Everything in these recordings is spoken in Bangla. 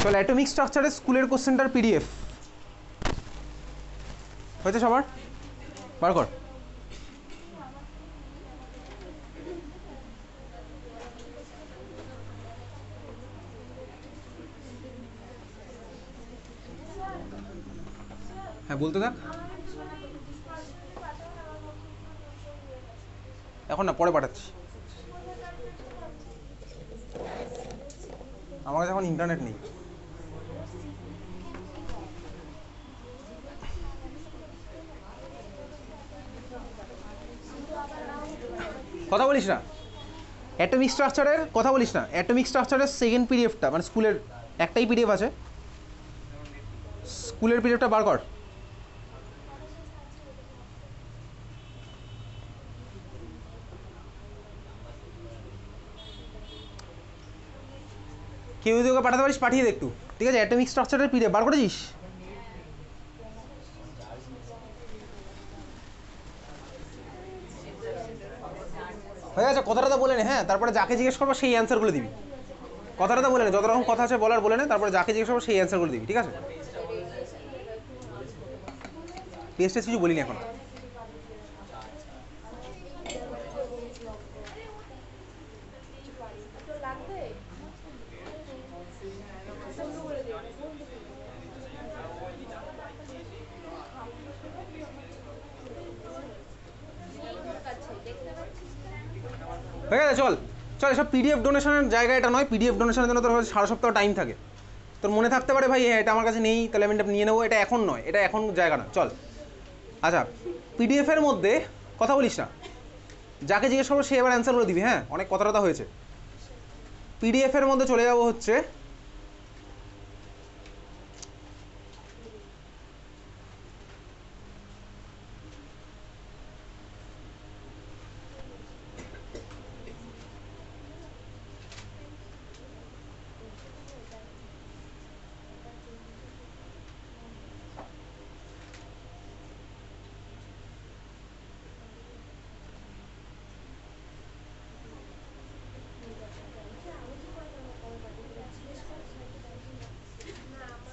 চল অ্যাটমিক স্ট্রাকচারের স্কুলের কোশ্চেনটার পিডিএফ হয়েছে সবার? বার কর। হ্যাঁ বলতে থাক। এখন না, পরে পাঠাচ্ছি। আমার কাছে এখন ইন্টারনেট নেই। কথা বলিস না, অ্যাটমিক স্ট্রাকচারের কথা বলিস না। অ্যাটমিক স্ট্রাকচারের সেকেন্ড পিডিএফটা, মানে স্কুলের একটাই পিডিএফ আছে, স্কুলের পিডিএফটা বার কর। কেউ যদি ওকে পাঠাতে পারিস পাঠিয়ে দে একটু, ঠিক আছে? অ্যাটমিক স্ট্রাকচারের পিডিএফ বার করেছিস? হয়ে গেছে, কথাটা তো বলে নে। হ্যাঁ, তারপরে যাকে জিজ্ঞেস করবো সেই অ্যান্সারগুলো দিবি। কথাটা তো বলে নে, যত রকম কথা আছে বলার বলে নে, তারপরে যাকে জিজ্ঞেস করবো সেই অ্যান্সারগুলো দিবি, ঠিক আছে? পেজ টেস্ট কিছু বলিনি এখন। হয়ে গেছে, চল চল। এসব পিডিএফ ডোনেশনের জায়গা এটা নয়। পিডিএফ ডোনেশনের জন্য তোর সারা সপ্তাহ টাইম থাকে। তোর মনে থাকতে পারে ভাই এটা আমার কাছে নেই, তাহলে আমি এটা নিয়ে নেবো, এটা এখন নয়, এটা এখন জায়গা না। চল আচ্ছা, পিডিএফের মধ্যে কথা বলিস না, যাকে জিজ্ঞেস করবো সে এবার অ্যান্সারগুলো দিবি। হ্যাঁ, অনেক কথাটা হয়েছে। পিডিএফের মধ্যে চলে যাবো হচ্ছে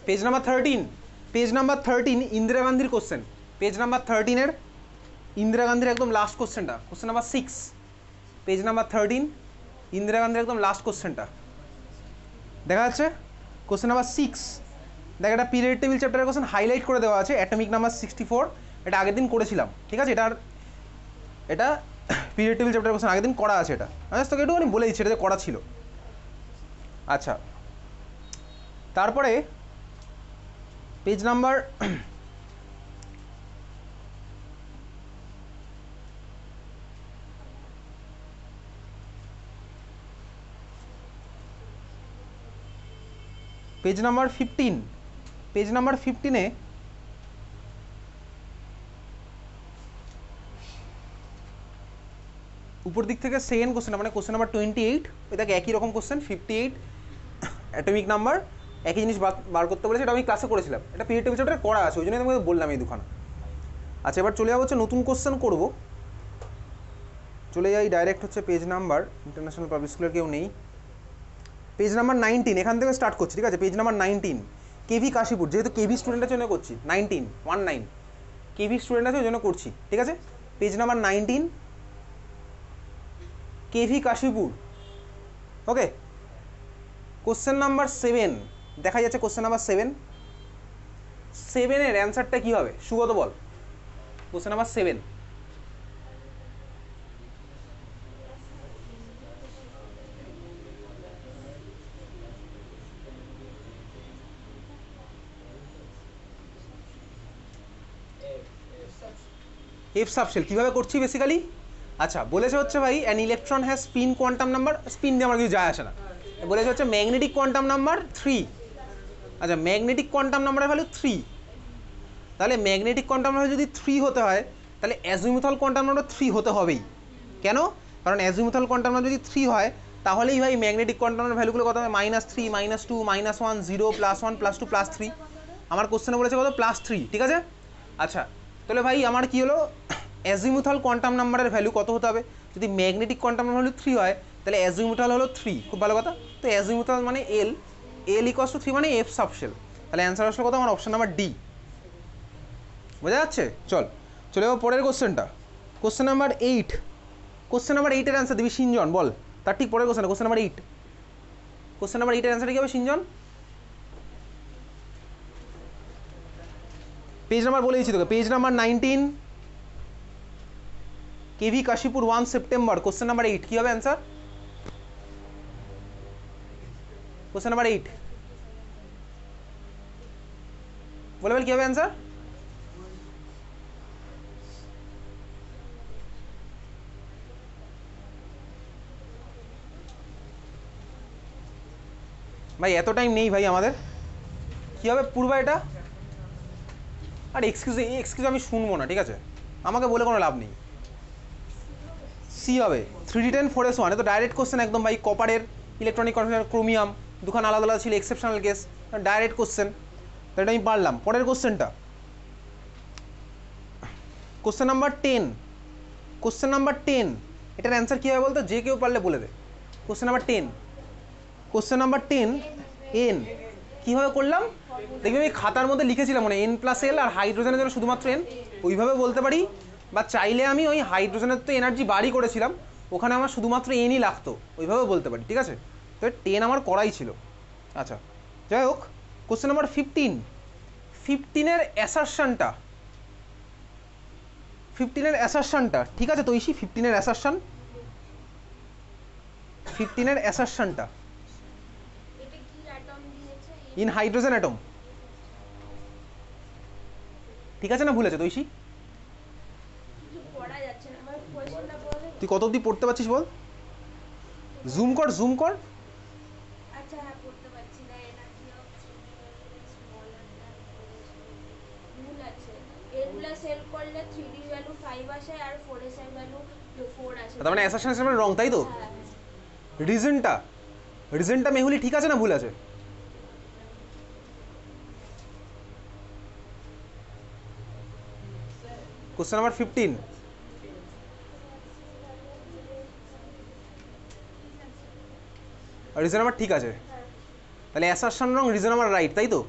page number 13। Page number 13 Indira গান্ধীর কোশ্চেন। পেজ নাম্বার 13-এর ইন্দিরা গান্ধীর একদম লাস্ট কোশ্চেনটা, question number 6। Page number 13 Indira গান্ধীর একদম লাস্ট কোশ্চেনটা দেখা যাচ্ছে, কোশ্চেন নাম্বার 6। দেখ, এটা পিরিয়ড টেবিল চ্যাপ্টারের কোশ্চেন হাইলাইট করে দেওয়া আছে, অ্যাটমিক নাম্বার 64। এটা আগের দিন করেছিলাম, ঠিক আছে? এটা পিরিয়ড টেবিল চ্যাপ্টারের কোশ্চেন আগের দিন করা আছে। এটা আচ্ছা, তোকে একটু আমি বলে দিচ্ছি এটা যে করা ছিল। আচ্ছা, তারপরে page number page number 15। Page number 15-এ উপর দিক থেকে সেকেন্ড কোশ্চেন, মানে কোশ্চেন নাম্বার 28। এটাকে একই রকম কোশ্চেন 58 অ্যাটমিক নাম্বার, একই জিনিস বার করতে বলেছে। এটা আমি ক্লাসে করেছিলাম, এটা পিরিয়ড টেবিল চ্যাপ্টারে করা আছে, ওই জন্য তোমাকে বললাম এই দুখানা। আচ্ছা, এবার চলে যাবো হচ্ছে নতুন কোশ্চেন করব। চলে যাই ডাইরেক্ট হচ্ছে পেজ নাম্বার, ইন্টারন্যাশনাল পাবলিক স্কুলের কেউ নেই। পেজ নাম্বার 19 এখান থেকে স্টার্ট করছি, ঠিক আছে? পেজ নাম্বার 19 কেভি কাশীপুর, যেহেতু কেভি স্টুডেন্টের জন্য করছি। 19 কেভি স্টুডেন্ট আছে ওই জন্য করছি, ঠিক আছে? Page number 19 KV Kashipur. Okay, question number 7 দেখা যাচ্ছে। কোশ্চেন নাম্বার 7-এর অ্যান্সারটা কী হবে? সুগত বল। Question number 7। এফ সাবশেল কীভাবে করছি বেসিক্যালি? আচ্ছা, বলেছে হচ্ছে ভাই an electron has spin quantum number, spin দিয়ে আমার কিছু যায় আসে না। বলেছে হচ্ছে ম্যাগনেটিক কোয়ান্টাম নাম্বার 3। আচ্ছা, ম্যাগনেটিক কোয়ান্টাম নাম্বারের ভ্যালু 3। তাহলে ম্যাগনেটিক কোয়ান্টাম নাম্বার যদি 3 হতে হয়, তাহলে অ্যাজিমুথাল কোয়ান্টাম নাম্বার 3 হতে হবেই। কেন? কারণ অ্যাজিমুথাল কোয়ান্টাম নাম্বার যদি 3 হয়, তাহলেই ভাই ম্যাগনেটিক কোয়ান্টামের ভ্যালুগুলো কত হবে? -3, -2, -1, 0, +1, +2, +3। আমার কোশ্চেনে বলেছে কত? +3, ঠিক আছে? আচ্ছা, তাহলে ভাই আমার কি হলো, অ্যাজিমুথাল কোয়ান্টাম নাম্বারের ভ্যালু কত হতে হবে? যদি ম্যাগনেটিক কোয়ান্টাম নাম্বার ভ্যালু 3 হয়, তাহলে অ্যাজিমুথাল হলো 3। খুব ভালো কথা। তো অ্যাজিমুথাল মানে এল, এল ইকুয়ালস টু 3 মানে এফ সাবশেল। তাহলে অ্যান্সার আসলে কত আমার অপশন নাম্বার ডি। বোঝা যাচ্ছে? চলে যাবো পরের কোশ্চেনটা। Question number 8। কোশ্চেন নাম্বার 8-এর অ্যান্সার দিবি সিনজন, বল। তার ঠিক পরের question, question number 8। Question number 8-এর অ্যান্সার কি হবে সিনজন? পেজ নাম্বার বলে দিচ্ছি তোকে, page number 19, KV Kashipur 1 September, question number 8 কি হবে অ্যান্সার? কোশ্চেন নাম্বার 8 বলে বল কি হবে অ্যান্সার? ভাই এত টাইম নেই ভাই আমাদের। কি হবে পূর্বা এটা? আর এক্সকিউজ আমি শুনবো না, ঠিক আছে? আমাকে বলে কোনো লাভ নেই। সি হবে 3D10 4S1। এ তো ডাইরেক্ট কোশ্চেন একদম ভাই। কপারের ইলেকট্রনিক কনফিগারেশন, ক্রোমিয়াম দুখান আলাদা আলাদা ছিল, এক্সেপশনাল কেস, ডাইরেক্ট কোশ্চেন। তো এটা আমি পারলাম। পরের কোশ্চেনটা কোশ্চেন নাম্বার 10। কোশ্চেন নাম্বার 10 এটার অ্যান্সার কী হবে বলতো? যে কেউ পারলে বলে দে। কোশ্চেন নাম্বার 10, কোশ্চেন নাম্বার 10 এন কীভাবে করলাম দেখবি আমি খাতার মধ্যে লিখেছিলাম, মানে N+L আর হাইড্রোজেনের জন্য শুধুমাত্র এন, ওইভাবে বলতে পারি। বা চাইলে আমি ওই হাইড্রোজেনের তো এনার্জি বাড়ি করেছিলাম, ওখানে আমার শুধুমাত্র এনই লাগতো, ওইভাবে বলতে পারি, ঠিক আছে? তো 10 আমার করাই ছিল। আচ্ছা যাই হোক, কোশ্চেন নাম্বার 15-এর অ্যাসারশনটা, 15-এর অ্যাসারশনটা ঠিক আছে তো ঐশী? 15-এর অ্যাসারশন, 15-এর অ্যাসারশনটা ইন হাইড্রোজেন অ্যাটম, ঠিক আছে না? ভুল আছে তো ঐশী? তুই কত অবধি পড়তে পারছিস বল? জুম কর, জুম কর। আচ্ছা হ্যাঁ পড়তে পারছি না। এনার্জি অফ ভুল আছে। N+L করলে 3D ভ্যালু 5 আসে আর 4s এর ভ্যালু 4 আসে। তার মানে অ্যাসারশন হিসেবে রং, তাই তো? রিজনটা মেহুলি ঠিক আছে না ভুল আছে? কোশ্চেন নাম্বার 15 রিজন আমার ঠিক আছে, তাহলে অ্যাসারশন রং, রিজন আমার রাইট, তাই তো?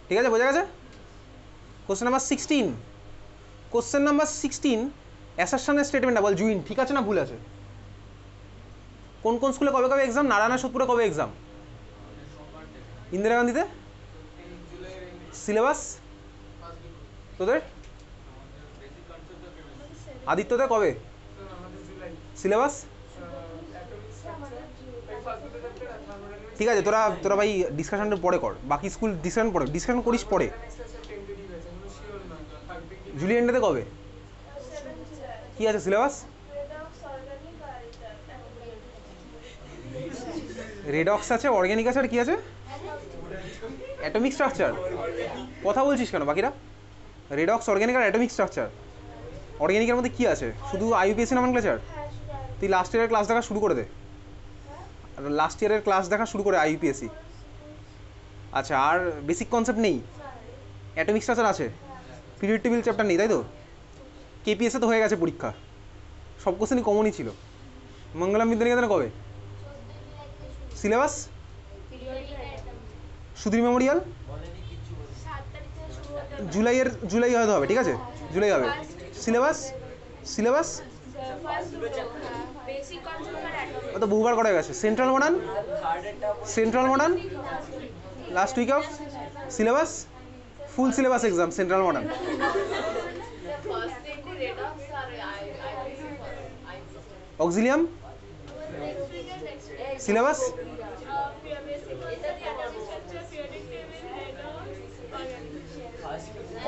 ঠিক আছে, বোঝা গেছে? কোশ্চেন নাম্বার 16, কোশ্চেন নাম্বার 16 অ্যাসারশনের স্টেটমেন্টটা বল জুইন, ঠিক আছে না ভুল আছে? কোন কোন স্কুলে কবে কবে এক্সাম? নারায়ণ সোদপুরে কবে এক্সাম? ইন্দিরা গান্ধীতে? সিলেবাস তোদের? আদিত্যতে কবে সিলেবাস? ঠিক আছে, তোরা ভাই ডিসকাশনটা পরে কর, বাকি স্কুল ডিসকাশন করিস পরে। জুলিয়েন্ডাতে কবে কি আছে সিলেবাস? রেডক্স আছে, অর্গানিক আছে, আর কি আছে? Atomic structure. কথা বলছিস কেন বাকিরা? রেডক্স, অর্গানিক আর অ্যাটমিক স্ট্রাকচার। অর্গানিকের মধ্যে কি আছে? শুধু আইইউপিএসসি নমেনক্লেচার। তুই লাস্ট ইয়ারের ক্লাস দেখা শুরু করে দে, লাস্ট ইয়ারের ক্লাস দেখা শুরু করে আইইউপিএসসি। আচ্ছা, আর বেসিক কনসেপ্ট নেই? অ্যাটমিক স্ট্রাকচার আছে, পিরিয়ড টেবিল চ্যাপ্টার নেই, তাই তো? কেপিএসে তো হয়ে গেছে পরীক্ষা, সব কোশ্চেনই কমনই ছিল। মঙ্গলম বিদ্যানিকেতনে কবে সিলেবাস? সুধীর মেমোরিয়াল জুলাই হয়তো হবে, ঠিক আছে? জুলাই হবে। সিলেবাস তো বহুবার করা গেছে। Central Modern last week of syllabus, full syllabus exam Central Modern. Auxilium syllabus,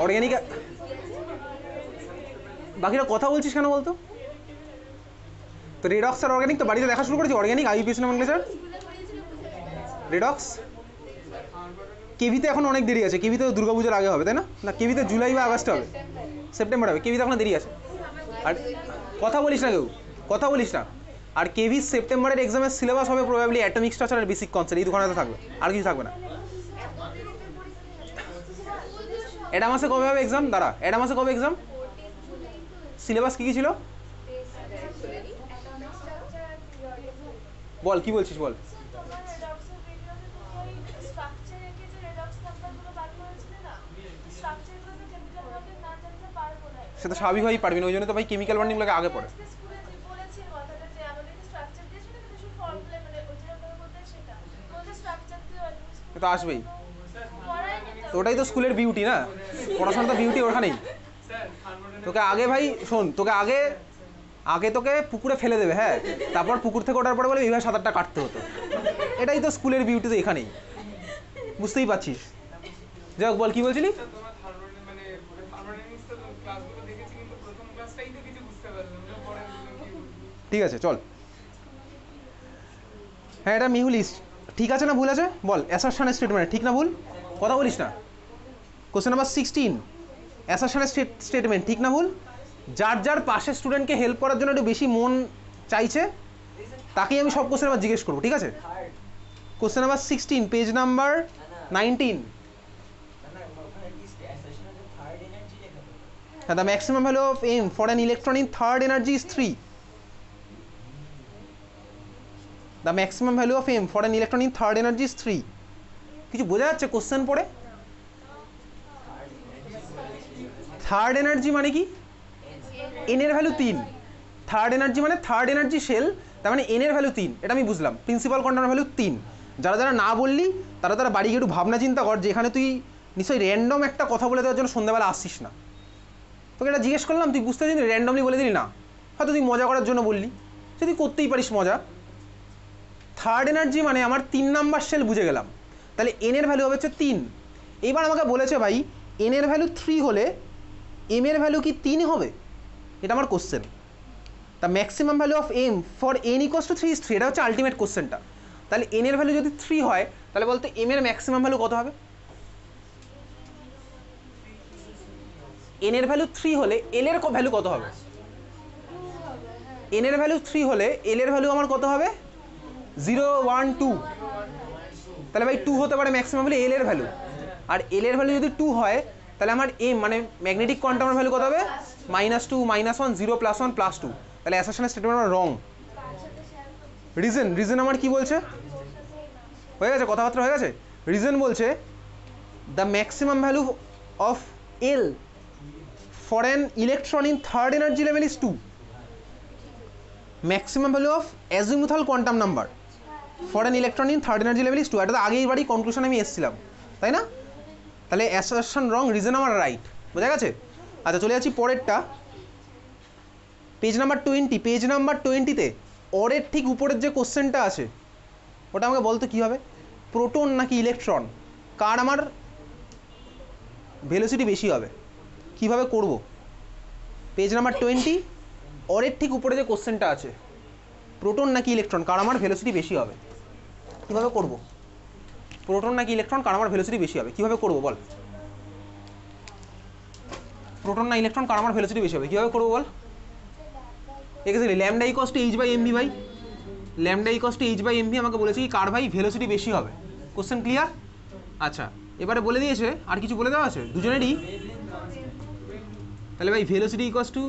organic. বাকিরা কথা বলছিস কেন বলতো? তো রেডক্স আর অর্গানিক তো বাড়িতে দেখা শুরু করেছি। Organic আইইউপিএসসি nomenclature, redox. কেভিতে এখন অনেক দেরি আছে, কেভিতে তো দুর্গাপুজোর আগে হবে, তাই না? না, কেভিতে জুলাই বা আগস্ট হবে, সেপ্টেম্বর হবে, কেভিতে এখন দেরি আছে। আর কথা বলিস না, কেউ কথা বলিস না। আর কেভি সেপ্টেম্বরের এক্সামের সিলেবাস হবে প্রবাবলি অ্যাটমিক স্ট্রাকচার আর বেসিক কনসেপ্ট, এই দুখানে থাকবে, আর কিছু থাকবে না। অ্যাডামাসে কবে হবে এক্সাম? দাঁড়া, অ্যাডামাসে কবে এক্সাম? সিলেবাস কী কী ছিল? বল কি বলছিস বল। স্যার তোমার রেডক্সের ভিডিওতে তুমি ওই স্ট্রাকচার এঁকে যে রেডক্স নাম্বারগুলো বার করেছিলে না, স্ট্রাকচারগুলোতে কেমিক্যাল বন্ডিং না জানলে পারবো না। সে তো স্বাভাবিকভাবেই পারবি না, ওই জন্য তো ভাই কেমিক্যাল বন্ডিংগুলোকে আগে পড়ে। আজকে স্কুলে যে বলেছি কথাটা যে আমাদের স্ট্রাকচার দিয়েছিল কিন্তু শুধু ফর্মুলা মানে ওই যেটা কথা বলতে সেটা বলতে স্ট্রাকচার দিয়ে সে তো আসবেই, পড়ায়নি তো ওটাই তো স্কুলের বিউটি না, পড়াশোনা তো বিউটি ওখানেই। তোকে আগে ভাই শোন, তোকে আগে আগে তোকে পুকুরে ফেলে দেবে, হ্যাঁ, তারপর পুকুর থেকে ওঠার পরে বলে এইভাবে সাঁতারটা কাটতে হতো। এটাই তো স্কুলের বিউটি, তো এখানেই বুঝতেই পারছিস। যাই হোক বল কি বলছিলি। ঠিক আছে চল, হ্যাঁ এটা মিহুলিস ঠিক আছে না ভুল আছে বল। অ্যাসারশনের স্টেটমেন্ট ঠিক না ভুল, কথা বলিস না। কোশ্চেন নাম্বার 16 অ্যাসারশনের স্টেটমেন্ট ঠিক না ভুল। যার যার পাশের স্টুডেন্টকে হেল্প করার জন্য একটু বেশি মন চাইছে তাকেই আমি সব কোশ্চেন আবার জিজ্ঞেস করবো, ঠিক আছে। Question number 16 page number 19। হ্যাঁ, the maximum value of m for an electron in third energy is 3। The maximum value of m for an electron in third energy is 3। কিছু বোঝা যাচ্ছে কোশ্চেন পড়ে? থার্ড এনার্জি মানে কি? এন এর ভ্যালু 3। থার্ড এনার্জি মানে থার্ড এনার্জি শেল, তার মানে এন এর ভ্যালু 3, এটা আমি বুঝলাম। প্রিন্সিপাল কোয়ান্টামের ভ্যালু 3। যারা যারা না বললি তারা বাড়ি গিয়ে একটু ভাবনা চিন্তা কর যে এখানে তুই নিশ্চয়ই র্যান্ডম একটা কথা বলে দেওয়ার জন্য সন্ধ্যাবেলা আসছিস না। তোকে এটা জিজ্ঞেস করলাম, তুই বুঝতে পারছিস র্যান্ডমলি বলে দিলি না, হয়তো তুই মজা করার জন্য বললি, সে তুই করতেই পারিস মজা। থার্ড এনার্জি মানে আমার 3 নাম্বার শেল বুঝে গেলাম, তাহলে এন এর ভ্যালু হবে হচ্ছে 3। এবার আমাকে বলেছে ভাই এন এর ভ্যালু 3 হলে এম এর ভ্যালু কি 3 হবে, এটা আমার question. The maximum value of m for n equals to 3 is 3, এটা হচ্ছে আলটিমেট কোশ্চেনটা। তাহলে এন এর ভ্যালু যদি 3 হয় তাহলে বলতে এম এর ম্যাক্সিমাম ভ্যালু কত হবে? এন এর ভ্যালু 3 হলে এল এর ভ্যালু কত হবে? এন এর ভ্যালু 3 হলে এল এর ভ্যালু আমার কত হবে? 0 1 2। তাহলে ভাই 2 হতে পারে ম্যাক্সিমাম ভ্যালু এল এর ভ্যালু, আর এল এর ভ্যালু যদি 2 হয় তাহলে আমার এম মানে ম্যাগনেটিক কোয়ান্টামের ভ্যালু কত হবে? -2 -1 0 +1 +2। তাহলে অ্যাসারশনের স্টেটমেন্ট আমার রং। রিজন আমার কি বলছে? হয়ে গেছে, কথাবার্তা হয়ে গেছে। রিজন বলছে the maximum value of L for an electron in third energy level is 2। Maximum value of azimuthal quantum number for an electron in third energy level is 2। এটা তো আগেই বাড়ি কনক্লুশন আমি এসেছিলাম, তাই না? তাহলে অ্যাসারশন রং, রিজন আমার রাইট, বোঝা গেছে। আচ্ছা চলে যাচ্ছি পরেরটা, পেজ নাম্বার 20। পেজ নাম্বার 20-তে অরের ঠিক উপরের যে কোশ্চেনটা আছে ওটা আমাকে বলতে কী হবে, প্রোটন নাকি ইলেকট্রন, কার আমার ভেলোসিটি বেশি হবে, কিভাবে করব। পেজ নাম্বার 20 অরের ঠিক উপরে যে কোশ্চেনটা আছে, প্রোটন নাকি ইলেকট্রন কার আমার ভেলোসিটি বেশি হবে, কিভাবে করব। প্রোটন নাকি ইলেকট্রন কার আমার ভেলোসিটি বেশি হবে, কিভাবে করব বল। প্রোটন না ইলেকট্রন কার আমার ভেলোসিটি বেশি হবে, কিভাবে করব বল। Exactly lambda equals to h/mv ভাই, ল্যামডা ইকুয়ালস টু h/mv আমাকে বলেছে কি কার ভাই ভেলোসিটি বেশি হবে। Question clear? আচ্ছা এবারে বলে দিয়েছে, আর কিছু বলে দেওয়া আছে দুজনেরই। তাহলে ভাই ভেলোসিটি ইকুয়ালস টু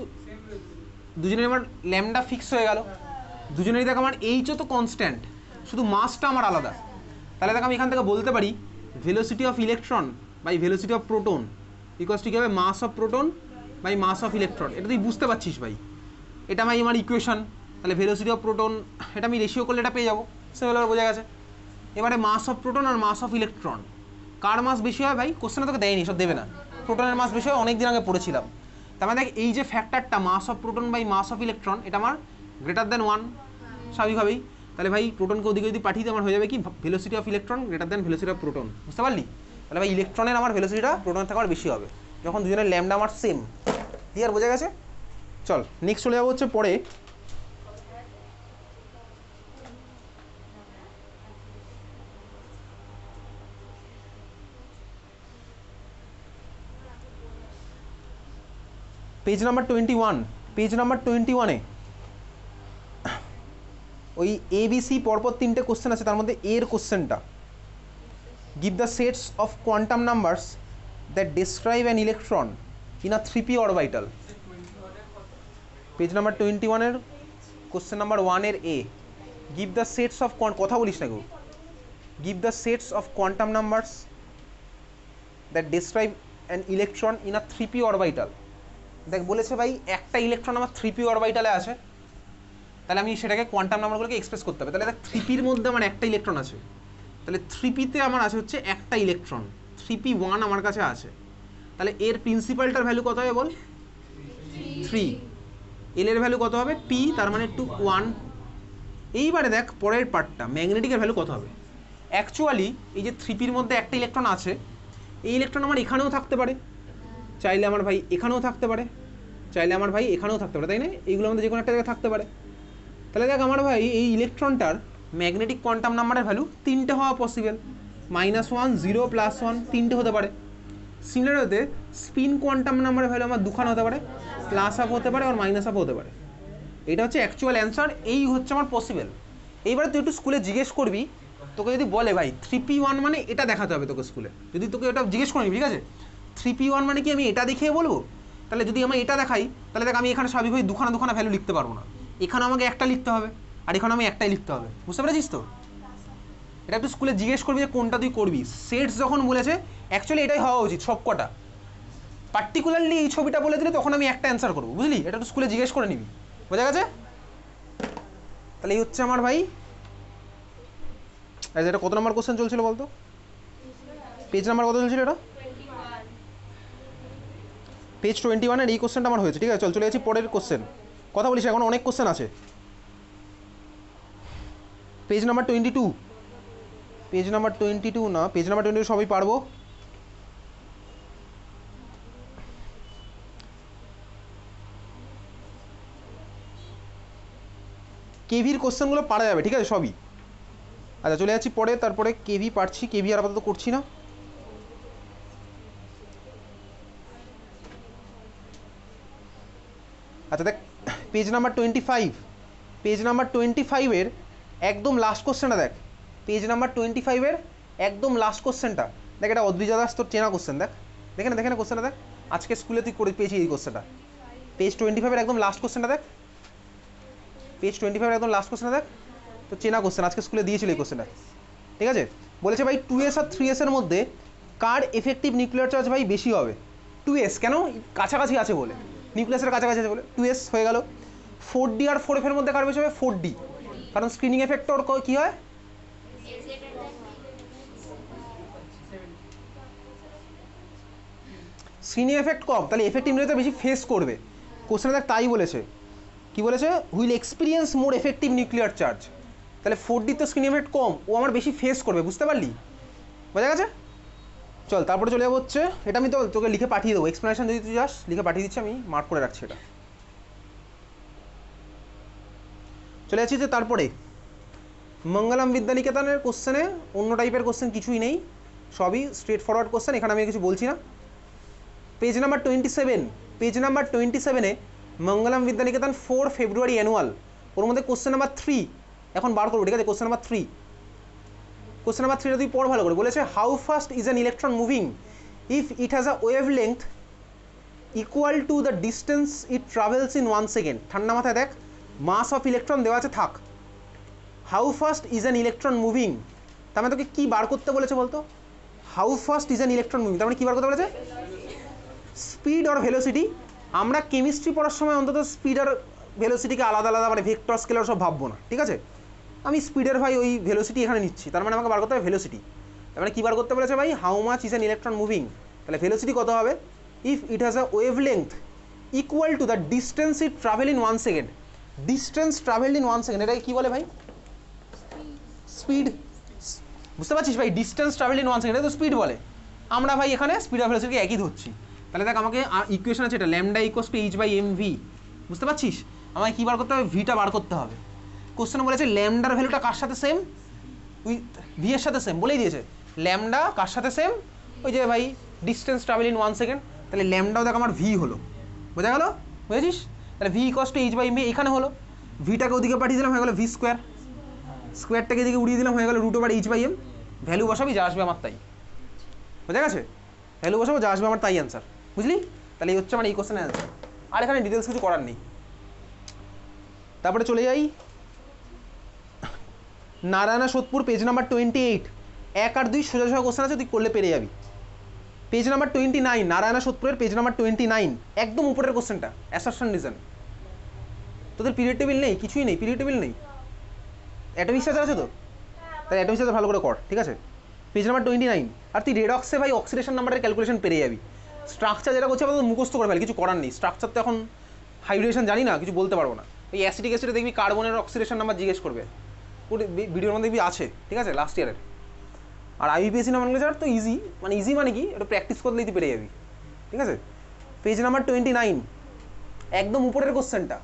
দুজনের আমার ল্যামডা ফিক্স হয়ে গেল, দুজনেরই দেখ আমার এইচও তো কনস্ট্যান্ট, শুধু মাসটা আমার আলাদা। তাহলে দেখ আমি এখান থেকে বলতে পারি velocity of electron by velocity of proton equals to কী হবে, mass of proton by mass of electron. এটা তুই বুঝতে পারছিস ভাই, এটা ভাই আমার ইকুয়েশন। তাহলে ভেলোসিটি অফ প্রোটন এটা আমি রেশিও করলে এটা পেয়ে যাবো, সেগুলো বোঝা গেছে। এবারে মাস অফ প্রোটন আর মাস অফ ইলেকট্রন কার মাস বেশি হয় ভাই, কোশ্চেনে তোকে দেয়নি, সব দেবে না। প্রোটনের মাস বেশি হয়, অনেক দিন আগে পড়েছিলাম। তার মানে দেখ এই যে ফ্যাক্টরটা mass of proton by mass of electron এটা আমার গ্রেটার দ্যান 1 স্বাভাবিকভাবেই। তাহলে ভাই প্রোটনকে ওদিকে যদি পাঠিয়ে দিই আমার হয়ে যাবে কি velocity of electron greater than velocity of proton, বুঝতে পারলি। তাহলে ভাই ইলেকট্রনের আমার ভেলোসিটিটা প্রোটনের থেকে আমার বেশি হবে যখন দুজনের ল্যামডা আমার সেম। ক্লিয়ার, বোঝা গেছে। চল নেক্সট চলে যাবো হচ্ছে পরে পেজ নাম্বার 21। পেজ নাম্বার 21-এ ওই ABC পরপর 3টে কোশ্চেন আছে, তার মধ্যে এর কোশ্চেনটা give the sets of quantum numbers that describe an electron in a 3p orbital. Page number 21-এর কোশ্চেন নাম্বার 1-এর এ, গিভ দ্য সেটস অফ কথা বলিস না কেউ, give the sets of quantum numbers that describe an electron in a 3p orbital. দেখ বলেছে ভাই একটা ইলেকট্রন আমার 3p অরবিটালে আছে, তাহলে আমি সেটাকে কোয়ান্টাম নাম্বারগুলোকে এক্সপ্রেস করতে হবে। তাহলে দেখ 3pর মধ্যে আমার একটা ইলেকট্রন আছে, তাহলে 3pতে আমার আছে হচ্ছে একটা ইলেকট্রন, 3p1 আমার কাছে আছে, তাহলে এর প্রিন্সিপালটার ভ্যালু কত হবে বল? 3। এল এর ভ্যালু কত হবে? p, তার মানে 1। এইবারে দেখ পরের পার্টটা, ম্যাগনেটিকের ভ্যালু কত হবে? অ্যাকচুয়ালি এই যে 3pর মধ্যে একটা ইলেকট্রন আছে, এই ইলেকট্রন আমার এখানেও থাকতে পারে, চাইলে আমার ভাই এখানেও থাকতে পারে, চাইলে আমার ভাই এখানেও থাকতে পারে, তাই না? এইগুলোর মধ্যে যে কোনো একটা জায়গায় থাকতে পারে। তাহলে দেখ আমার ভাই এই ইলেকট্রনটার ম্যাগনেটিক কোয়ান্টাম নাম্বারের ভ্যালু 3টে হওয়া পসিবল, -1, 0, +1, 3টে হতে পারে। সিমিলার হতে স্পিন কোয়ান্টাম নাম্বারের ভ্যালু আমার দুখানা হতে পারে, +1 হতে পারে আর -1 হতে পারে। এটা হচ্ছে অ্যাকচুয়াল অ্যান্সার, এই হচ্ছে আমার পসিবল। এইবারে তুই একটু স্কুলে জিজ্ঞেস করবি, তোকে যদি বলে ভাই 3p1 মানে এটা দেখাতে হবে তোকে স্কুলে, যদি তোকে এটা জিজ্ঞেস করি ঠিক আছে 3p1 মানে কি আমি এটা দেখিয়ে বলবো, তাহলে যদি আমি এটা দেখাই তাহলে দেখ আমি এখানে স্বাভাবিকভাবে দুখানা ভ্যালু লিখতে পারবো না, এখানে আমাকে একটা লিখতে হবে আর এখানে আমি একটাই লিখতে হবে, বুঝতে পেরেছিস তো? এটা একটু স্কুলে জিজ্ঞেস করবি যে কোনটা তুই করবি। সেটস যখন বলেছে অ্যাকচুয়ালি এটাই হওয়া উচিত সবকটা, পার্টিকুলারলি এই ছবিটা বলে দিলে তখন আমি একটা অ্যান্সার করবো, বুঝলি? এটা একটু স্কুলে জিজ্ঞেস করে নিবি, বোঝা গেছে? তাহলে এই হচ্ছে আমার ভাই, এটা কত নম্বর কোশ্চেন চলছিল বলতো? পেজ নাম্বার কত চলছিল এটা? পেজ 21 এই কোশ্চেনটা আমার হয়েছে, ঠিক আছে? চলে যাচ্ছি পরের কোশ্চেন। কথা বলিস, এখন অনেক কোশ্চেন আছে। পেজ নাম্বার 22, পেজ নাম্বার 22 না, পেজ নাম্বার 22 সবাই পারবো। কেভির কোশ্চেনগুলো পারা যাবে, ঠিক আছে সবই। আচ্ছা চলে যাচ্ছি পরে, তারপরে কেভি পারছি, কেভি আর আপাতত করছি না। আচ্ছা দেখ পেজ নাম্বার 25, পেজ নাম্বার 25-এর একদম লাস্ট কোশ্চেনটা দেখ, পেজ নাম্বার 25-এর একদম লাস্ট কোশ্চেনটা দেখ, এটা অদ্রিজা দাস তোর চেনা কোশ্চেন, দেখ দেখে না কোশ্চেনটা দেখ, আজকে স্কুলে তুই করে পেয়েছি এই কোশ্চেনটা। পেজ 25-এর একদম লাস্ট কোশ্চেনটা দেখ, পেজ 25-এর একদম লাস্ট কোশ্চেনটা দেখ, তো চেনা কোশ্চেন, আজকে স্কুলে দিয়েছিল এই কোশ্চেনটা, ঠিক আছে? বলেছে ভাই 2s আর 3s এর মধ্যে কার এফেক্টিভ নিউক্লিয়ার চার্জ ভাই বেশি হবে? 2s কেন? কাছাকাছি আছে বলে, নিউক্লিয়াসের কাছাকাছি আছে বলে 2s হয়ে গেল। 4d আর 4f এর মধ্যে কার বেশি হবে? 4d, কারণ স্ক্রিনিং এফেক্টর কি হয়? স্ক্রিনিং এফেক্ট কম, তাহলে এফেক্টিভ নিউক্লিয়ার বেশি ফেস করবে। কোশ্চেনে দেখ তাই বলেছে, কি বলেছে? Wheel experience more effective nuclear charge, তাহলে 4d তো স্ক্রিনিং এফেক্ট কম, ও আমার বেশি ফেস করবে, বুঝতে পারলি? বোঝা গেছে? চল তারপরে চলে যাবো হচ্ছে, এটা আমি তো তোকে লিখে পাঠিয়ে দেবো, এক্সপ্লেনেশন যদি তুই যাস লিখে পাঠিয়ে দিচ্ছি, আমি মার্ক করে রাখছি এটা। চলে যাচ্ছি যে তারপরে মঙ্গলম বিদ্যানিকেতনের কোশ্চেনে অন্য টাইপের কোশ্চেন কিছুই নেই, সবই স্ট্রেট ফরওয়ার্ড কোশ্চেন, এখানে আমি কিছু বলছি না। পেজ নাম্বার 27, পেজ নাম্বার 27-এ মঙ্গলম বিদ্যানিকেতন 4 ফেব্রুয়ারি অ্যানুয়াল, ওর মধ্যে কোশ্চেন নাম্বার 3 এখন বার করবো, ঠিক আছে? কোশ্চেন নাম্বার 3, কোশ্চেন নাম্বার 3টা তুই পড় ভালো করে। বলেছে how fast is an electron moving if it has a wave length equal to the distance it travels in 1 second. ঠান্ডা মাথায় দেখ, মাস অফ ইলেকট্রন দেওয়া আছে, থাক। How fast is an electron moving, তার মানে তোকে কী বার করতে বলেছে বলতো? How fast is an electron moving, তার মানে কী বার করতে বলেছে? Speed or velocity. আমরা কেমিস্ট্রি পড়ার সময় অন্তত স্পিড আর ভেলোসিটিকে আলাদা আলাদা মানে ভেক্টর স্কেলার সব ভাববো না, ঠিক আছে? আমি স্পিডের ভাই ওই ভেলোসিটি এখানে নিচ্ছি, তার মানে আমাকে বার করতে হবে ভেলোসিটি। তার মানে কী বার করতে বলেছে ভাই? How much is an electron moving, তাহলে ভেলোসিটি কত হবে? If it has a wave length equal to the distance it travel in 1 second. Distance travel in 1 second, এটাকে কী বলে ভাই? স্পিড। বুঝতে পারছিস ভাই? ডিস্টেন্স ট্রাভেল ইন 1 সেকেন্ড, এটা তো স্পিড বলে। আমরা ভাই এখানে স্পিড আর ভেলোসিটি একই ধরছি। তাহলে দেখ আমাকে ইকুয়েশন আছে এটা, ল্যামডা ইকুয়ালস টু h/mv, বুঝতে পারছিস? আমাকে কী বার করতে হবে? ভিটা বার করতে হবে। কোশ্চেন বলেছে ল্যামডার ভ্যালুটা কার সাথে সেম? উইথ ভি এর সাথে সেম, বলেই দিয়েছে। ল্যামডা কার সাথে সেম? ওই যে ভাই ডিস্টেন্স ট্রাভেল ইন 1 সেকেন্ড, তাহলে ল্যামডাও দেখ আমার ভি হলো, বোঝা গেল? বুঝেছিস? তাহলে ভি ইকুয়ালস টু h/mv এখানে হলো, ভিটাকে ওদিকে পাঠিয়ে দিলাম, হয়ে গেলো ভি স্কোয়ার, স্কোয়ারটাকে এদিকে উড়িয়ে দিলাম, হয়ে গেলো √/h/m। ভ্যালু বসাবি, যা আসবে আমার তাই, বোঝা গেছে? ভ্যালু বসাবো, যা আসবে আমার তাই অ্যান্সার, বুঝলি? তাহলে এই হচ্ছে আমার এই কোশ্চেনের অ্যান্সার, আর এখানে ডিটেলস কিছু করার নেই। তারপরে চলে যাই নারায়ণা সোদপুর পেজ নাম্বার 28, 1 আর 2 সোজা সোজা কোশ্চেন আছে, তুই করলে পেরে যাবি। পেজ নাম্বার 29, নারায়ণা সোদপুরের পেজ নাম্বার 29, একদম উপরের কোশ্চেনটা, অ্যাসারশন রিজন। তোদের পিরিয়ড টেবিল নেই, কিছুই নেই, পিরিয়ড টেবিল নেই, অ্যাটমিক স্ট্রাকচার আছে তো, তাই অ্যাটমিক স্ট্রাকচার ভালো করে কর, ঠিক আছে। পেজ নাম্বার 29, আর তুই রেডক্সে ভাই অক্সিডেশন নাম্বারের ক্যালকুলেশন পেরে যাবি। স্ট্রাকচার যেটা করছে আমাদের মুখস্থ করে ফেল, কিছু করার নেই। স্ট্রাকচার তো এখন হাইড্রেশন জানি না, কিছু বলতে পারবো না। ওই অ্যাসিডিক অ্যাসিডে দেখবি কার্বনের অক্সিডেশন নাম্বার জিজ্ঞেস করবে, ভিডিওর মধ্যে দেখবি আছে, ঠিক আছে, লাস্ট ইয়ারের। আর আইবিপিএসসি নমেনক্লেচার তো ইজি, মানে ইজি মানে কি, এটা প্র্যাকটিস করলেই তুই পেরে যাবি, ঠিক আছে। পেজ নাম্বার 29, একদম উপরের কোশ্চেনটা,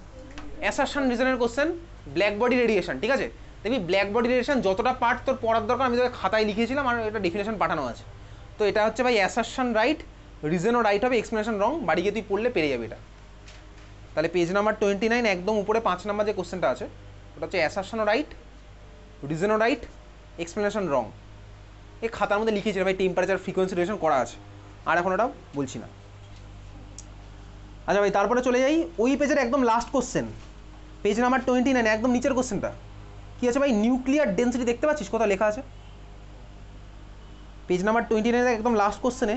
অ্যাসারশন রিজনের কোশ্চেন, ব্ল্যাক বডি রেডিয়েশন, ঠিক আছে। দেখবি ব্ল্যাক বডি রেডিয়েশন যতটা পার্ট তোর পড়ার দরকার আমি তোকে খাতায় লিখেছিলাম, আর এটা ডেফিনেশন পাঠানো আছে। তো এটা হচ্ছে ভাই অ্যাসারশন রাইট, রিজনও রাইট হবে, এক্সপ্লেনেশন রং, বাড়ি গিয়ে তুই পড়লে পেরে যাবে এটা। তাহলে পেজ নাম্বার 29 একদম উপরে 5 নাম্বার যে কোশ্চেনটা আছে ওটা হচ্ছে অ্যাসারশনও রাইট, রিজনও রাইট, এক্সপ্লেনেশন রং। এই খাতার মধ্যে লিখেছিল ভাই, টেম্পারেচার ফ্রিকোয়েন্সি রিলেশন করা আছে, আর এখন ওটা বলছি না। আচ্ছা ভাই, তারপরে চলে যাই ওই পেজের একদম লাস্ট কোশ্চেন, পেজ নাম্বার 29, একদম নিচের কোশ্চেনটা কী আছে ভাই, নিউক্লিয়ার ডেন্সিটি দেখতে পাচ্ছিস কোথাও লেখা আছে? পেজ নাম্বার 29 একদম লাস্ট কোশ্চেনে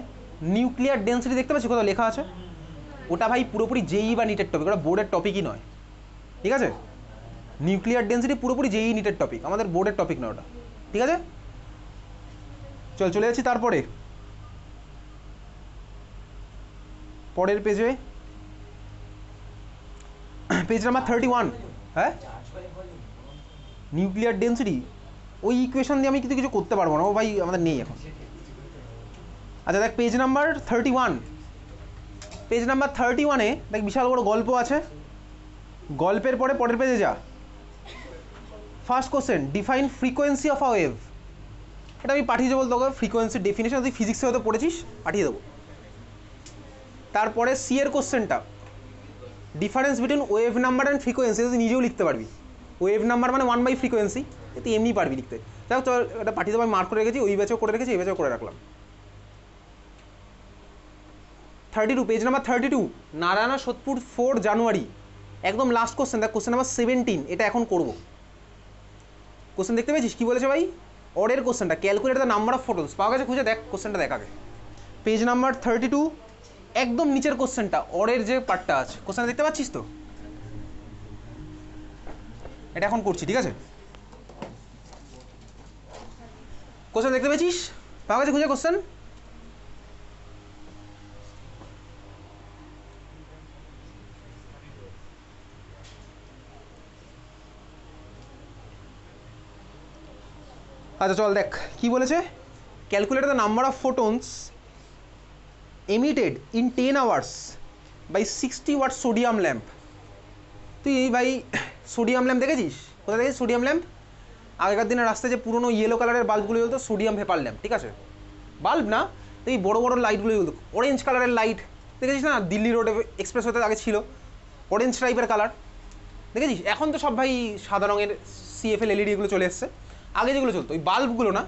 নিউক্লিয়ার ডেন্সিটি দেখতে পাচ্ছিস কোথাও লেখা আছে? ওটা ভাই পুরোপুরি জেই বা নিটের টপিক, ওটা বোর্ডের টপিকই নয়, ঠিক আছে। নিউক্লিয়ার ডেন্সিটি পুরোপুরি জেই নিটের টপিক, আমাদের বোর্ডের টপিক নয় ওটা, ঠিক আছে। চলে যাচ্ছি তারপরে পরের পেজে, পেজ নাম্বার 31। হ্যাঁ, নিউক্লিয়ার ডেন্সিটি ওই ইকুয়েশন দিয়ে আমি কিন্তু কিছু করতে পারবো না, ও ভাই আমাদের নেই এখন। আচ্ছা দেখ, পেজ নাম্বার 31, পেজ নাম্বার 31-এ দেখ বিশাল বড় গল্প আছে, গল্পের পরে পরের পেজে যা। First question, define frequency of a wave. এটা আমি পাঠিয়ে দেবো তোকে, ফ্রিকোয়েন্সির ডেফিনেশন তুই ফিজিক্সে হয়তো পড়েছিস, পাঠিয়ে দেবো। তারপরে সি এর কোশ্চেনটা, difference between wave number and frequency, তুই নিজেও লিখতে পারবি। ওয়েভ নাম্বার মানে 1/ফ্রিকোয়েন্সি, তুই এমনি পারবি লিখতে। যাই হোক, চল এটা পাঠিয়ে দেবো, আমি মার্ক করে রেখেছি, ওই ব্যাচেও করে রেখেছি, এই ব্যাচেও করে রাখলাম। 32, পেজ নাম্বার 32, নারায়ণা সোদপুর 4 জানুয়ারি, একদম লাস্ট কোশ্চেন, দেখ কোশ্চেন নাম্বার 17, এটা এখন করবো। কোশ্চেন দেখতে পেয়েছিস কী বলেছে ভাই, অরের কোশ্চেনটা, calculate the number of photons, পাওয়া গেছে, খুঁজে দেখ কোশ্চেনটা দেখ আগে। পেজ নাম্বার 32, একদম নিচের কোশ্চেনটা, অরের যে পার্টটা আছে, কোশ্চেনটা দেখতে পাচ্ছিস তো, এটা এখন করছি, ঠিক আছে। কোশ্চেন দেখতে পেয়েছিস, পাওয়া গেছে, খুঁজে কোশ্চেন। আচ্ছা চল দেখ কি বলেছে, calculate the number of photons emitted in 10 hours by 60 watt sodium lamp. তুই ভাই সোডিয়াম ল্যাম্প দেখেছিস, কোথায় দেখেছিস সোডিয়াম ল্যাম্প? আগেকার দিনের রাস্তায় যে পুরোনো ইয়েলো কালারের বাল্বগুলো জ্বলতো, সোডিয়াম ভেপার ল্যাম্প, ঠিক আছে। বাল্ব না, এই বড় বড় লাইটগুলো জ্বলতো, অরেঞ্জ কালারের লাইট দেখেছিস না, দিল্লি রোডে এক্সপ্রেস হতে আগে ছিল অরেঞ্জ টাইপের কালার, দেখেছিস। এখন তো সব ভাই সাদা রঙের সিএফএল এলইডি এগুলো চলে এসছে, আগে যেগুলো চলতো ওই বাল্বগুলো না,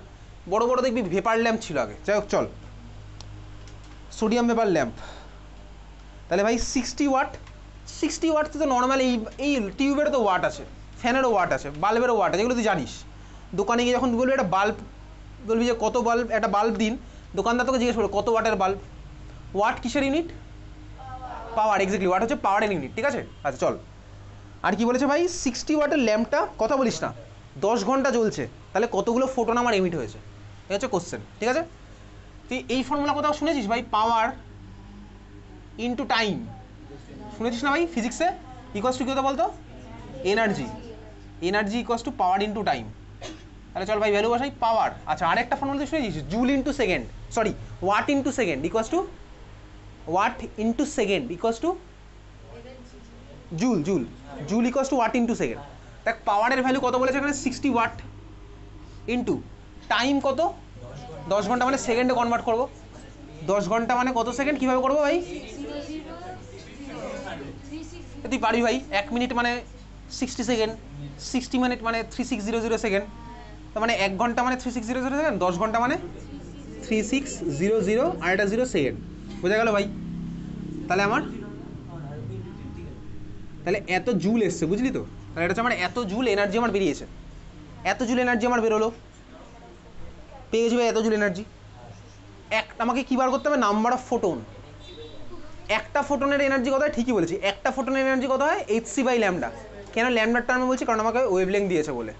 বড় বড় দেখবি ভেপার ল্যাম্প ছিল আগে। যাই হোক চল, সোডিয়াম ভেপার ল্যাম্প, তাহলে ভাই 60 ওয়াট, 60 ওয়াট তো নর্মাল, এই টিউবেরও তো ওয়াট আছে, ফ্যানেরও ওয়াট আছে, বাল্বেরও ওয়াট আছে, এগুলো তুই জানিস। দোকানে গিয়ে যখন বলবি একটা বাল্ব, বলবি যে কত বাল্ব, একটা বাল্ব দিন, দোকানদার তোকে জিজ্ঞেস করবে কত ওয়াটের বাল্ব। ওয়াট কিসের ইউনিট? পাওয়ার, এক্স্যাক্টলি, ওয়াট হচ্ছে পাওয়ারের ইউনিট, ঠিক আছে। আচ্ছা চল, আর কি বলেছে ভাই, 60 ওয়াটের ল্যাম্পটা, কথা বলিস না, 10 ঘন্টা জ্বলছে, তাহলে কতগুলো ফোটন আমার এমিট হয়েছে, এই হচ্ছে কোশ্চেন, ঠিক আছে। তুই এই ফর্মুলা কোথাও শুনেছিস ভাই, পাওয়ার ইন্টু টাইম, শুনেছিস না ভাই ফিজিক্সে? ইকুয়াস টু কী হতো বলতো, energy, energy equals to power into time. তাহলে চল ভাই ভ্যালু বসাই, পাওয়ার। আচ্ছা আরেকটা ফর্মুলা তুই শুনেছিস, joule into second, sorry watt into second equals to, watt into second equals to joule, joule, joule equals to watt into second. দেখ পাওয়ারের ভ্যালু কত বলেছে এখানে, 60 ওয়াট, ইন্টু টাইম কত, 10 ঘন্টা, মানে সেকেন্ডে কনভার্ট করবো। 10 ঘন্টা মানে কত সেকেন্ড, কীভাবে করবো ভাই? তুই পারবি ভাই, 1 মিনিট মানে 60 সেকেন্ড, 60 মিনিট মানে 3600 সেকেন্ড, তার মানে 1 ঘন্টা মানে 3600 সেকেন্ড, 10 ঘন্টা মানে 3600 আর একটা 0 সেকেন্ড, বোঝা গেল ভাই? তাহলে আমার, তাহলে এত জুল এসছে, বুঝলি তো? তাহলে এটা হচ্ছে আমার এত জুল এনার্জি আমার বেরিয়েছে, এত জুল এনার্জি আমার বেরোলো, পেয়ে গেছি ভাই এত জুল এনার্জি। আমাকে কী বার করতে হবে? Number of photon. একটা ফোটনের এনার্জি কত হয়? ঠিকই বলেছি, একটা ফোটনের এনার্জি কত হয়? hc/λ। কেন ল্যামডার টার্মে বলছি? কারণ আমাকে ওয়েভলেংথ দিয়েছে বলে।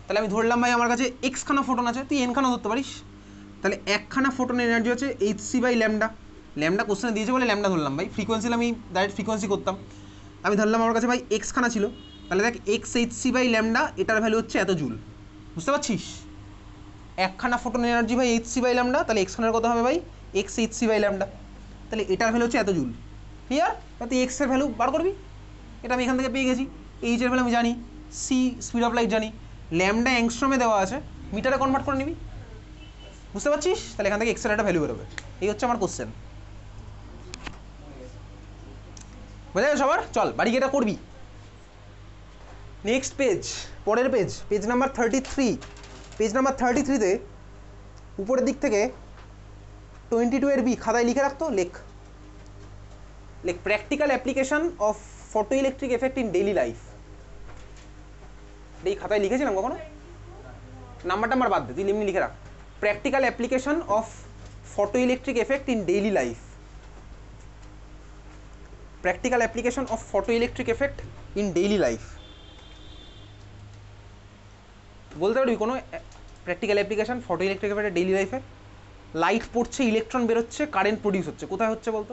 তাহলে আমি ধরলাম ভাই আমার কাছে এক্স খানা ফোটন আছে, তুই এন খানা ধরতে পারিস। তাহলে একখানা ফোটনের এনার্জি হচ্ছে hc/λ। ল্যামডা কোশ্চেনে দিয়েছে বলে ল্যামডা ধরলাম ভাই, ফ্রিকোয়েন্সি আমি ডাইরেক্ট ফ্রিকোয়েন্সি করতাম। আমি ধরলাম আমার কাছে ভাই এক্স খানা ছিল, তাহলে দেখ এক্স hc/λ, এটার ভ্যালু হচ্ছে এত জুল। বুঝতে পারছিস? একখানা ফোটন এনার্জি ভাই hc/λ, তাহলে এক্স খানার কত হবে ভাই? এক্স hc/λ, তাহলে এটার ভ্যালু হচ্ছে এত জুল। ক্লিয়ার? তা তুই এক্সের ভ্যালু বার করবি, এটা আমি এখান থেকে পেয়ে গেছি। এইচের ভ্যালু আমি জানি, সি স্পিড অফ লাইট জানি, ল্যামডা অ্যাংস্ট্রমে দেওয়া আছে, মিটারে কনভার্ট করে নিবি। বুঝতে পারছিস? তাহলে এখান থেকে এক্সের একটা ভ্যালু বেরোবে। এই হচ্ছে আমার কোশ্চেন। বোঝা গেছে সবার? চল বাড়ি গিয়ে এটা করবি। নেক্সট পেজ, পরের পেজ, পেজ নাম্বার 33। পেজ নাম্বার 33-তে উপরের দিক থেকে 22 এর বি খাতায় লিখে রাখতো, লেখ practical application of photo electric effect in daily life. এই খাতায় লিখেছিলাম কখনো? নাম্বার বাদ দে, তুই এমনি লিখে রাখ, practical application of photo electric effect in daily life. Practical application of photo electric effect in daily life. বলতে পারবি কোনো প্র্যাকটিক্যাল অ্যাপ্লিকেশন ফটো ইলেকট্রিক এফেক্টের ডেইলি লাইফে? লাইট পড়ছে, ইলেকট্রন বেরোচ্ছে, কারেন্ট প্রডিউস হচ্ছে, কোথায় হচ্ছে বলতো?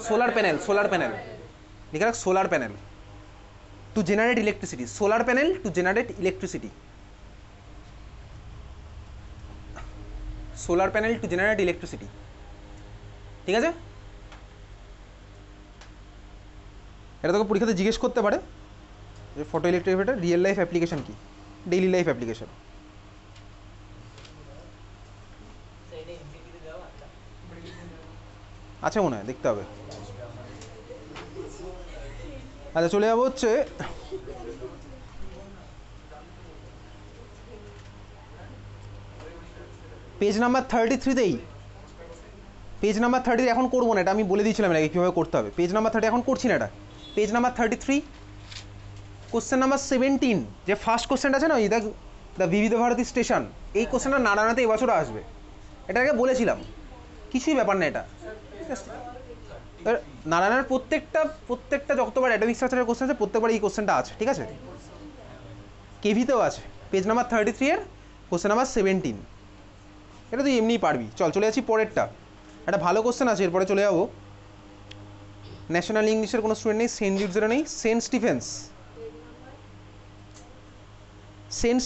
Solar panel. লিখে রাখ, solar panel to generate electricity. Solar panel to generate electricity. Solar panel to generate electricity. ঠিক আছে? এটা তোকে পরীক্ষাতে জিজ্ঞেস করতে পারে যে ফটো ইলেকট্রিক এফেক্টের রিয়েল লাইফ অ্যাপ্লিকেশন কি, ডেইলি লাইফ অ্যাপ্লিকেশন। আচ্ছা মনে হয়, দেখতে হবে। আচ্ছা চলে যাবো হচ্ছে পেজ নাম্বার 33-তেই। পেজ নাম্বার 30 এখন করবো না, এটা আমি বলে দিয়েছিলাম এটাকে কীভাবে করতে হবে। পেজ নাম্বার 30 এখন করছি না এটা। পেজ নাম্বার 33, কোশ্চেন নাম্বার 17, যে ফার্স্ট কোশ্চেনটা আছে না, ওই দ্য বিবিধ ভারতী স্টেশন, এই কোশ্চেনটা নারায়ণাতে এবছর আসবে, এটাকে বলেছিলাম, কিছুই ব্যাপার না এটা। নারায়ণের প্রত্যেকটা যতবার অ্যাটমিক স্ট্রাকচারের কোশ্চেন আছে প্রত্যেকবার এই কোশ্চেনটা আছে, ঠিক আছে? কেভিতেও আছে। পেজ নাম্বার 33 এর কোশ্চেন নাম্বার 17, এটা তুই এমনিই পারবি। চলে যাচ্ছি পরেরটা, একটা ভালো কোশ্চেন আছে, এরপরে চলে যাবো। ন্যাশনাল ইংলিশের কোনো স্টুডেন্ট নেই, সেন্ট জুডসেরও নেই। Saint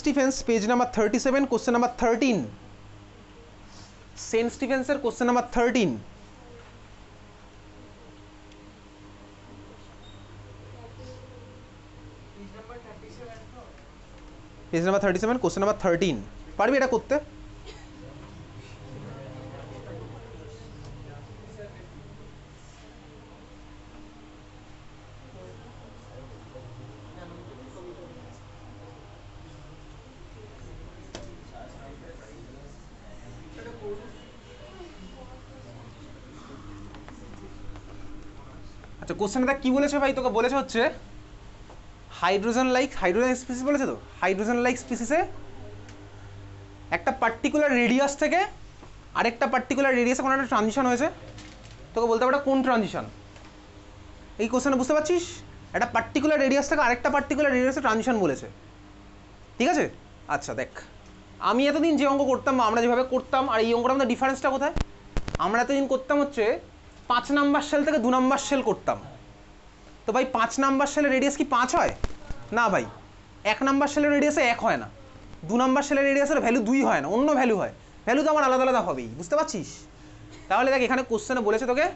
Stephen's page number 37, question number 13। Saint স্টিফেন্সের question number 13। Page number 37, question number 13। পারবি এটা করতে? আচ্ছা কোশ্চেনটা কি বলেছে ভাই? তোকে বলেছে হচ্ছে হাইড্রোজেন স্পিসিস বলেছে তো, হাইড্রোজেন লাইক স্পিসিসে একটা পার্টিকুলার রেডিয়াস থেকে আরেকটা পার্টিকুলার রেডিয়াসে কোনো একটা ট্রানজিশন হয়েছে। তোকে বলতে হবে কোন ট্রানজিশন। এই কোশ্চেনে বুঝতে পারছিস, একটা পার্টিকুলার রেডিয়াস থেকে আরেকটা পার্টিকুলার রেডিয়াসে ট্রানজিশন বলেছে, ঠিক আছে? আচ্ছা দেখ, আমি এতদিন যে অঙ্ক করতাম বা আমরা যেভাবে করতাম আর এই অঙ্কটার মধ্যে ডিফারেন্সটা কোথায়? আমরা এতদিন করতাম হচ্ছে 5 নাম্বার সেল থেকে 2 নাম্বার সেল করতাম। তো ভাই 5 নাম্বার সেলের রেডিয়াস কি 5 হয়? না ভাই, 1 নাম্বার সেলের রেডিয়াসে 1 হয় না, 2 নাম্বার সেলের রেডিয়াসের ভ্যালু 2 হয় না, অন্য ভ্যালু হয়। ভ্যালু তো আমার আলাদা আলাদা হবেই, বুঝতে পারছিস? তাহলে দেখ এখানে কোশ্চেনে বলেছে তোকে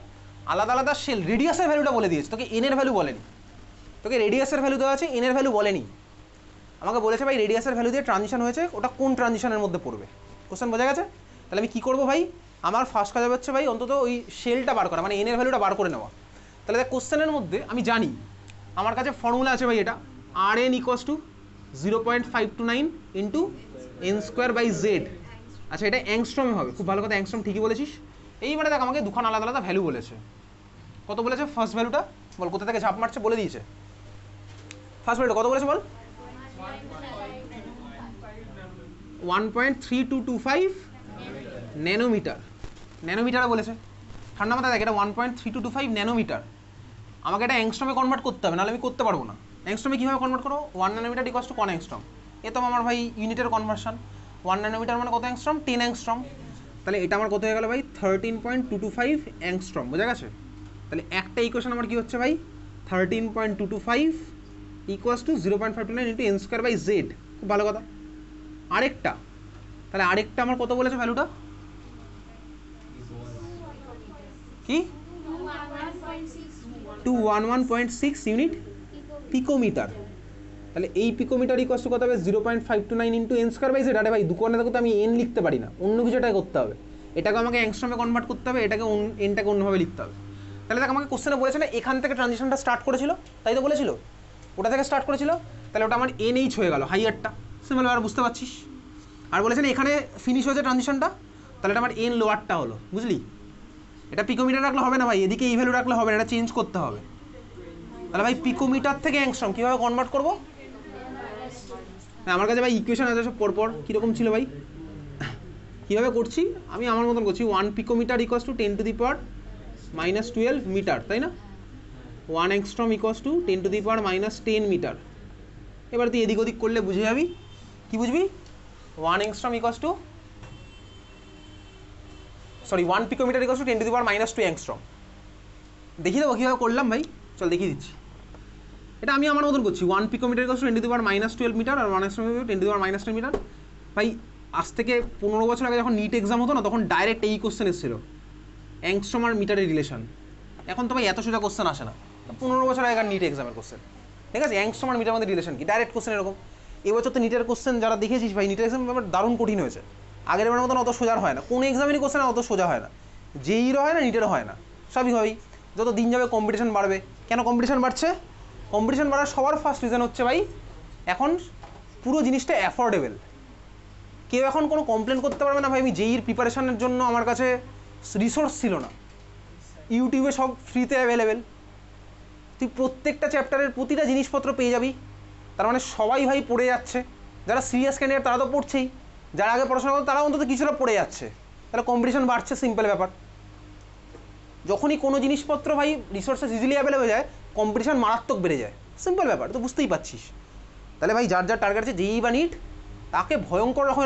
আলাদা আলাদা সেল, রেডিয়াসের ভ্যালুটা বলে দিয়েছে, তোকে এন এর ভ্যালু বলেনি। তোকে রেডিয়াসের ভ্যালু দেওয়া আছে, এন এর ভ্যালু বলেনি। আমাকে বলেছে ভাই রেডিয়াসের ভ্যালু দিয়ে ট্রানজিশন হয়েছে, ওটা কোন ট্রানজিশনের মধ্যে পড়বে। কোশ্চেন বোঝা গেছে? তাহলে আমি কী করবো ভাই, আমার ফার্স্ট কাজ হচ্ছে ভাই অন্তত ওই সেলটা বার করা, মানে এন এর ভ্যালুটা বার করে নেওয়া। তাহলে দেখ কোশ্চেনের মধ্যে আমি জানি, আমার কাছে ফর্মুলা আছে ভাই, এটা RN = 0.529 ইন্টু n²/z। আচ্ছা এটা অ্যাংস্ট্রমে হবে, খুব ভালো কথা, অ্যাংস্ট্রম ঠিকই বলেছিস। এইবারে দেখ আমাকে দুখান আলাদা আলাদা ভ্যালু বলেছে। কত বলেছে ফার্স্ট ভ্যালুটা? বল, কোথা থেকে ঝাঁপ মারছে বলে দিয়েছে। ফার্স্ট ভ্যালুটা কত বলেছে বল? 1.3225 ন্যানোমিটার। ন্যানোমিটারে বলেছে, ঠান্ডা মাথায় দেখ, এটা 1.3225 ন্যানোমিটার। আমাকে এটা অ্যাংস্ট্রমে কনভার্ট করতে হবে, নাহলে আমি করতে পারবো না। অ্যাংস্ট্রমে কীভাবে কনভার্ট করো? 1 ন্যানোমিটার ইকুয়ালস টু 1 অ্যাংস্ট্রম। এ তো আমার ভাই ইউনিটের কনভার্সন। 1 ন্যানোমিটার মানে কত অ্যাংস্ট্রম? 10 অ্যাংস্ট্রম। তাহলে এটা আমার কত হয়ে গেল ভাই? 13.225 অ্যাংস্ট্রম। বোঝা গেছে? তাহলে একটা ইকুয়েশন আমার কী হচ্ছে ভাই? 13.225 equals to 0.529 into n square by z. খুব ভালো কথা। আরেকটা, তাহলে আরেকটা আমার কত বলেছে ভ্যালুটা? কি? 211.6 ইউনিট পিকোমিটার। তাহলে এই পিকোমিটার ইকুয়ালস টু কত হবে? 0.529 into n square by z. আরে ভাই দুকোণে দেখো তো আমি এন লিখতে পারি না, অন্য কিছু এটাকে করতে হবে। এটাকে আমাকে অ্যাংস্ট্রমে কনভার্ট করতে হবে, এটাকে এনটাকে অন্যভাবে লিখতে হবে। তাহলে দেখ আমাকে কোশ্চেনে বলেছে না এখান থেকে ট্রানজিশনটা স্টার্ট করেছিল, তাই তো বলেছিল? ওটা থেকে স্টার্ট করেছিল, তাহলে ওটা আমার এনএইচ হয়ে গেল, হাইয়ারটা। সিম্পল ব্যাপার, বুঝতে পারছিস? আর বলেছে না এখানে ফিনিশ হয়েছে ট্রানজিশনটা, তাহলে এটা আমার এন লোয়ারটা হলো, বুঝলি? এটা পিকোমিটার রাখলে হবে না ভাই, এদিকে এই ভ্যালু রাখলে হবে না, এটা চেঞ্জ করতে হবে। তাহলে ভাই পিকোমিটার থেকে অ্যাংস্ট্রম কীভাবে কনভার্ট করবো? হ্যাঁ, আমার কাছে ভাই ইকুয়েশন আছে সব পরপর। কীরকম ছিল ভাই? কীভাবে করছি আমি আমার মতন করছি। 1 পিকোমিটার ইকুয়ালস টু 10⁻⁻12 মিটার, তাই না? 1 অ্যাংস্ট্রম ইকুয়ালস টু 10⁻⁻10 মিটার। এবার তুই এদিক ওদিক করলে বুঝে যাবি। কি বুঝবি? 1 angstrom equals to 1 picometer equals two 10⁻⁻2 angstrom. দেখিয়ে দেবো কীভাবে করলাম ভাই, চল দেখিয়ে দিচ্ছি। এটা আমি আমার মতন করছি। 1 পিকোমিটার ইকুয়ালস টু 10⁻⁻12 মিটার আর 1 অ্যাংস্ট্রম 10⁻⁻10 মিটার। ভাই আজ থেকে 15 বছর আগে যখন নিট এক্সাম হতো না, তখন ডাইরেক্ট এই কোশ্চেন এসেছিল, অ্যাংস্ট্রম আর মিটারের রিলেশন। এখন তো ভাই এত সোজা কোশ্চেন আসে না, 15 বছর আগেকার নিট এক্সামের কোশ্চেন। ঠিক আছে, অ্যাংস্ট্রম আর মিটারের মধ্যে রিলেশন কি? ডাইরেক্ট কোশ্চেন এরকম। এবছর তো নিটের কোশ্চেন যারা দেখেছিস ভাই, নিটের এক্সাম ব্যাপার দারুণ কঠিন হয়েছে। আগের বারের মতন অত সোজা হয় না, কোন এক্সামেরই কোশ্চেন অত সোজা হয় না। জেইরও হয় না, নিটেরও হয় না। স্বাভাবিকভাবেই যত দিন যাবে কম্পিটিশন বাড়বে। কেন কম্পিটিশন বাড়ছে? কম্পিটিশন বাড়ার সবার ফার্স্ট রিজন হচ্ছে ভাই, এখন পুরো জিনিসটা অ্যাফোর্ডেবল। কেউ এখন কোনো কমপ্লেন করতে পারবে না ভাই আমি জেইর প্রিপারেশনের জন্য আমার কাছে রিসোর্স ছিল না। ইউটিউবে সব ফ্রিতে অ্যাভেলেবেল, তুই প্রত্যেকটা চ্যাপ্টারের প্রতিটা জিনিসপত্র পেয়ে যাবি। তার মানে সবাই ভাই পড়ে যাচ্ছে। যারা সিরিয়াস ক্যান্ডিডেট তারা তো পড়ছেই, যারা আগে পড়াশোনা করতো তারা অন্তত কিছুটা পড়ে যাচ্ছে। তাহলে কম্পিটিশন বাড়ছে, সিম্পল ব্যাপার। যখনই কোনো জিনিসপত্র ভাই রিসোর্সেস ইজিলি অ্যাভেলেবল হয়ে যায়, কম্পিটিশন মারাত্মক বেড়ে যায়। সিম্পল ব্যাপার, তো বুঝতেই পারছিস। তাহলে ভাই যার যার টার্গেট আছে জেইই বা নিট, তাকে ভয়ঙ্কর রকম